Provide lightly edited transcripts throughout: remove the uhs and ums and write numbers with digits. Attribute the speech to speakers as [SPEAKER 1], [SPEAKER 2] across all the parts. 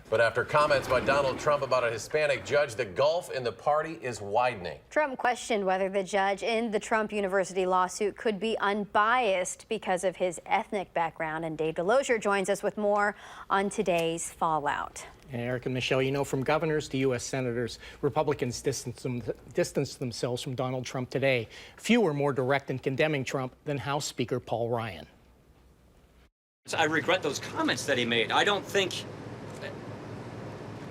[SPEAKER 1] But after comments by Donald Trump about a Hispanic judge, the gulf in the party is widening.
[SPEAKER 2] Trump questioned whether the judge in the Trump University lawsuit could be unbiased because of his ethnic background. And Dave DeLosier joins us with more on today's fallout.
[SPEAKER 3] And Eric and Michelle, you know, from governors to U.S. senators, Republicans distanced themselves from Donald Trump today. Few were more direct in condemning Trump than House Speaker Paul Ryan.
[SPEAKER 4] I regret those comments that he made. I don't think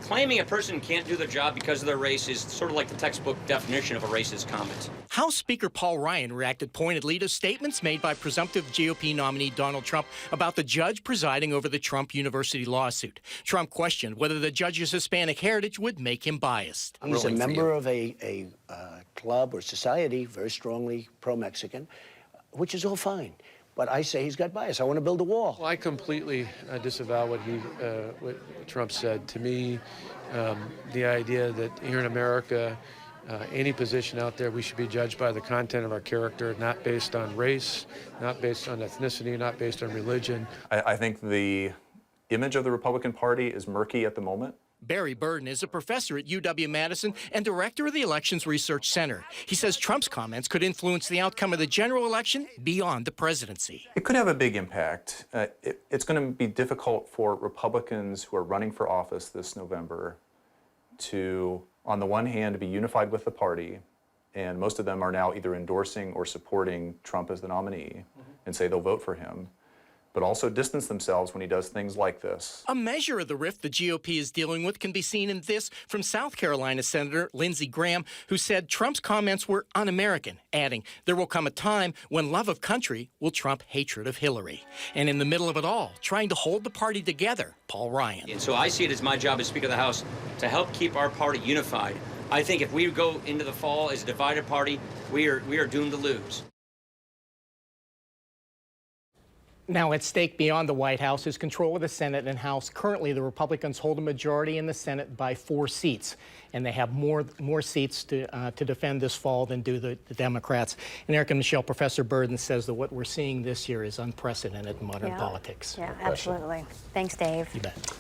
[SPEAKER 4] claiming a person can't do their job because of their race is sort of like the textbook definition of a racist comment.
[SPEAKER 3] House Speaker Paul Ryan reacted pointedly to statements made by presumptive GOP nominee Donald Trump about the judge presiding over the Trump University lawsuit. Trump questioned whether the judge's Hispanic heritage would make him biased.
[SPEAKER 5] He's a member of a club or society very strongly pro-Mexican, which is all fine. But I say he's got bias. I want to build a wall.
[SPEAKER 6] Well, I completely disavow what Trump said. To me, the idea that here in America, any position out there, we should be judged by the content of our character, not based on race, not based on ethnicity, not based on religion.
[SPEAKER 7] I think the image of the Republican Party is murky at the moment.
[SPEAKER 3] Barry Burden is a professor at UW-Madison and director of the Elections Research Center. He says Trump's comments could influence the outcome of the general election beyond the presidency.
[SPEAKER 7] It could have a big impact. It's going to be difficult for Republicans who are running for office this November to, on the one hand, be unified with the party, and most of them are now either endorsing or supporting Trump as the nominee and say they'll vote for him, but also distance themselves when he does things like this.
[SPEAKER 3] A measure of the rift the GOP is dealing with can be seen in this from South Carolina Senator Lindsey Graham, who said Trump's comments were un-American, adding, there will come a time when love of country will trump hatred of Hillary. And in the middle of it all, trying to hold the party together, Paul Ryan.
[SPEAKER 4] And so I see it as my job as Speaker of the House to help keep our party unified. I think if we go into the fall as a divided party, we are doomed to lose.
[SPEAKER 3] Now at stake beyond the White House is control of the Senate and House. Currently, the Republicans hold a majority in the Senate by 4 seats, and they have more seats to defend this fall than do the Democrats. And Eric and Michelle, Professor Burden says that what we're seeing this year is unprecedented in modern politics.
[SPEAKER 2] Yeah, absolutely. Thanks, Dave.
[SPEAKER 3] You bet.